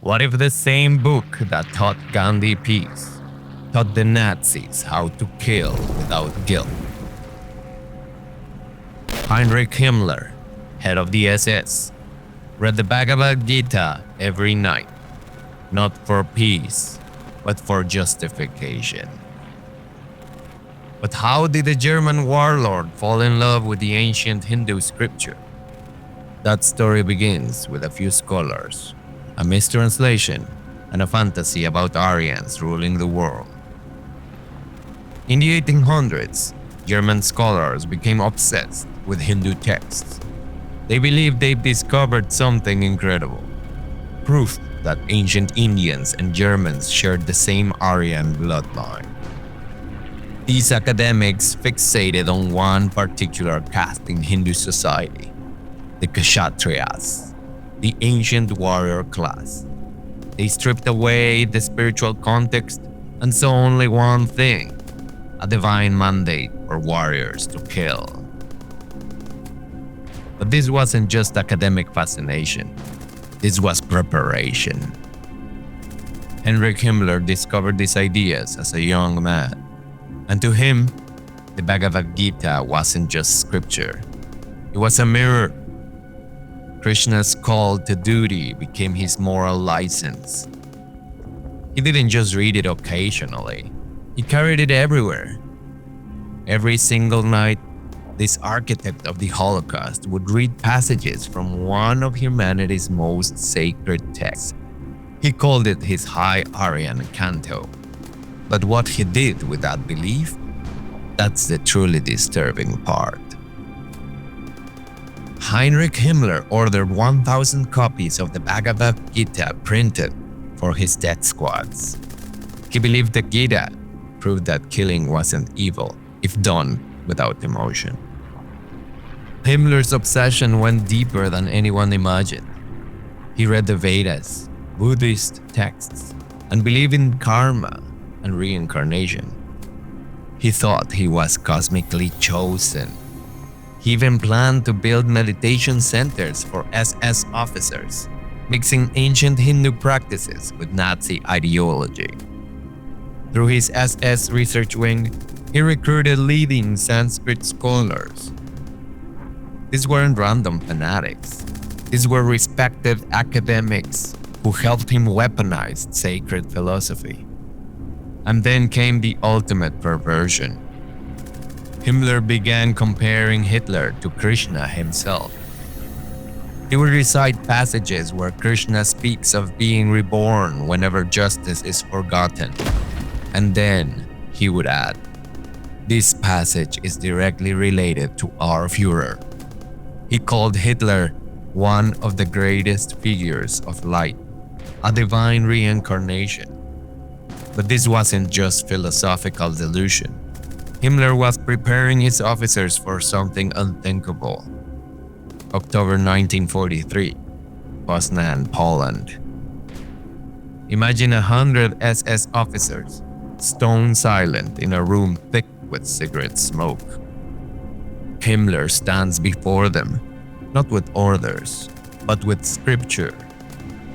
What if the same book that taught Gandhi peace taught the Nazis how to kill without guilt? Heinrich Himmler, head of the SS, read the Bhagavad Gita every night, not for peace, but for justification. But how did the German warlord fall in love with the ancient Hindu scripture? That story begins with a few scholars, a mistranslation, and a fantasy about Aryans ruling the world. In the 1800s, German scholars became obsessed with Hindu texts. They believed they'd discovered something incredible, proof that ancient Indians and Germans shared the same Aryan bloodline. These academics fixated on one particular caste in Hindu society, the Kshatriyas, the ancient warrior class. They stripped away the spiritual context and saw only one thing: a divine mandate for warriors to kill. But this wasn't just academic fascination. This was preparation. Heinrich Himmler discovered these ideas as a young man. And to him, the Bhagavad Gita wasn't just scripture. It was a mirror. Krishna's call to duty became his moral license. He didn't just read it occasionally. He carried it everywhere. Every single night, this architect of the Holocaust would read passages from one of humanity's most sacred texts. He called it his High Aryan Canto. But what he did with that belief, that's the truly disturbing part. Heinrich Himmler ordered 1,000 copies of the Bhagavad Gita printed for his death squads. He believed the Gita proved that killing wasn't evil if done without emotion. Himmler's obsession went deeper than anyone imagined. He read the Vedas, Buddhist texts, and believed in karma and reincarnation. He thought he was cosmically chosen. He even planned to build meditation centers for SS officers, mixing ancient Hindu practices with Nazi ideology. Through his SS research wing, he recruited leading Sanskrit scholars. These weren't random fanatics. These were respected academics who helped him weaponize sacred philosophy. And then came the ultimate perversion. Himmler began comparing Hitler to Krishna himself. He would recite passages where Krishna speaks of being reborn whenever justice is forgotten. And then he would add, "This passage is directly related to our Führer." He called Hitler one of the greatest figures of light, a divine reincarnation. But this wasn't just philosophical delusion. Himmler was preparing his officers for something unthinkable. October 1943, Poznan, Poland. Imagine 100 SS officers, stone silent in a room thick with cigarette smoke. Himmler stands before them, not with orders, but with scripture.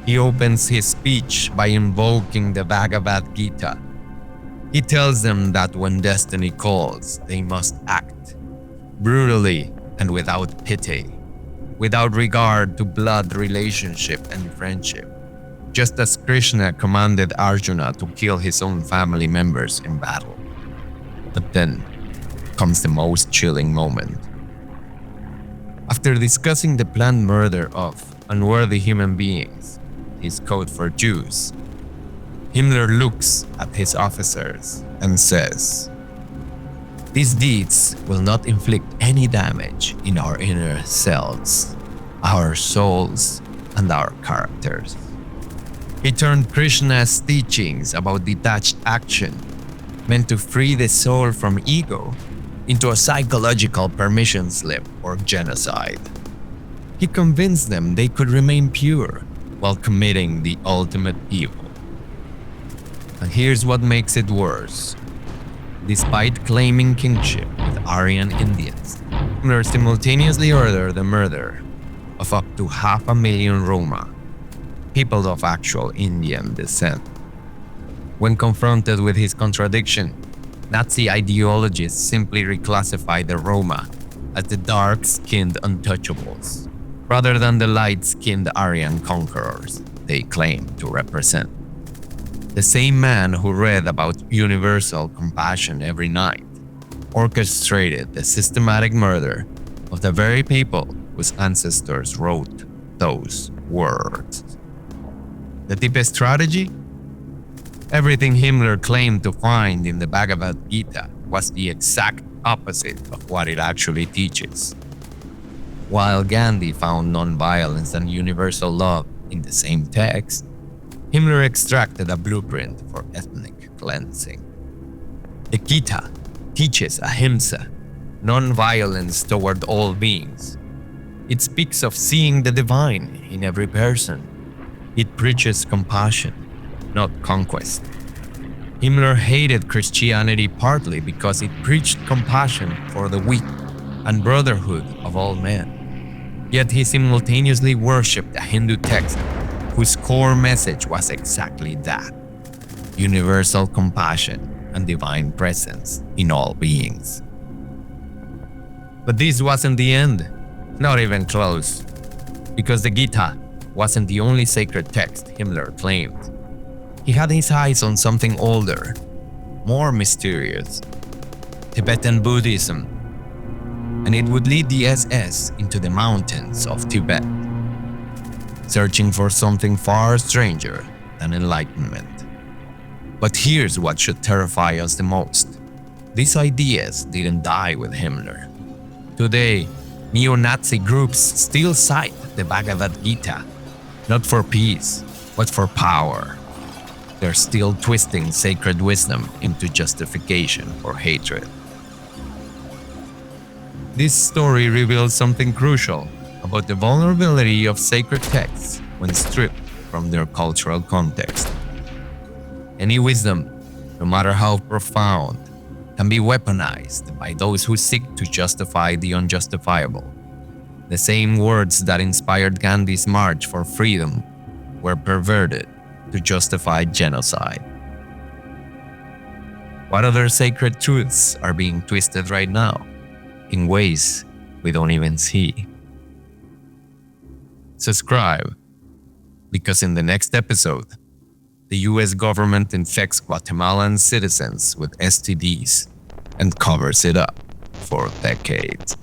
He opens his speech by invoking the Bhagavad Gita. He tells them that when destiny calls, they must act brutally and without pity, without regard to blood relationship and friendship, just as Krishna commanded Arjuna to kill his own family members in battle. But then comes the most chilling moment. After discussing the planned murder of unworthy human beings, his code for Jews, Himmler looks at his officers and says, "These deeds will not inflict any damage in our inner selves, our souls, and our characters." He turned Krishna's teachings about detached action, meant to free the soul from ego, into a psychological permission slip or genocide. He convinced them they could remain pure while committing the ultimate evil. And here's what makes it worse. Despite claiming kinship with Aryan Indians, Himmler simultaneously ordered the murder of up to 500,000 Roma. people of actual Indian descent. When confronted with his contradiction, Nazi ideologists simply reclassified the Roma as the dark-skinned untouchables, rather than the light-skinned Aryan conquerors they claimed to represent. The same man who read about universal compassion every night orchestrated the systematic murder of the very people whose ancestors wrote those words. The deepest strategy? Everything Himmler claimed to find in the Bhagavad Gita was the exact opposite of what it actually teaches. While Gandhi found non-violence and universal love in the same text, Himmler extracted a blueprint for ethnic cleansing. The Gita teaches ahimsa, non-violence toward all beings. It speaks of seeing the divine in every person. It preaches compassion, not conquest. Himmler hated Christianity partly because it preached compassion for the weak and brotherhood of all men. Yet he simultaneously worshipped a Hindu text whose core message was exactly that: universal compassion and divine presence in all beings. But this wasn't the end, not even close, because the Gita wasn't the only sacred text Himmler claimed. He had his eyes on something older, more mysterious: Tibetan Buddhism, and it would lead the SS into the mountains of Tibet, searching for something far stranger than enlightenment. But here's what should terrify us the most. These ideas didn't die with Himmler. Today, neo-Nazi groups still cite the Bhagavad Gita, not for peace, but for power. They're still twisting sacred wisdom into justification for hatred. This story reveals something crucial about the vulnerability of sacred texts when stripped from their cultural context. Any wisdom, no matter how profound, can be weaponized by those who seek to justify the unjustifiable. The same words that inspired Gandhi's march for freedom were perverted to justify genocide. What other sacred truths are being twisted right now in ways we don't even see? Subscribe, because in the next episode, the US government infects Guatemalan citizens with STDs and covers it up for decades.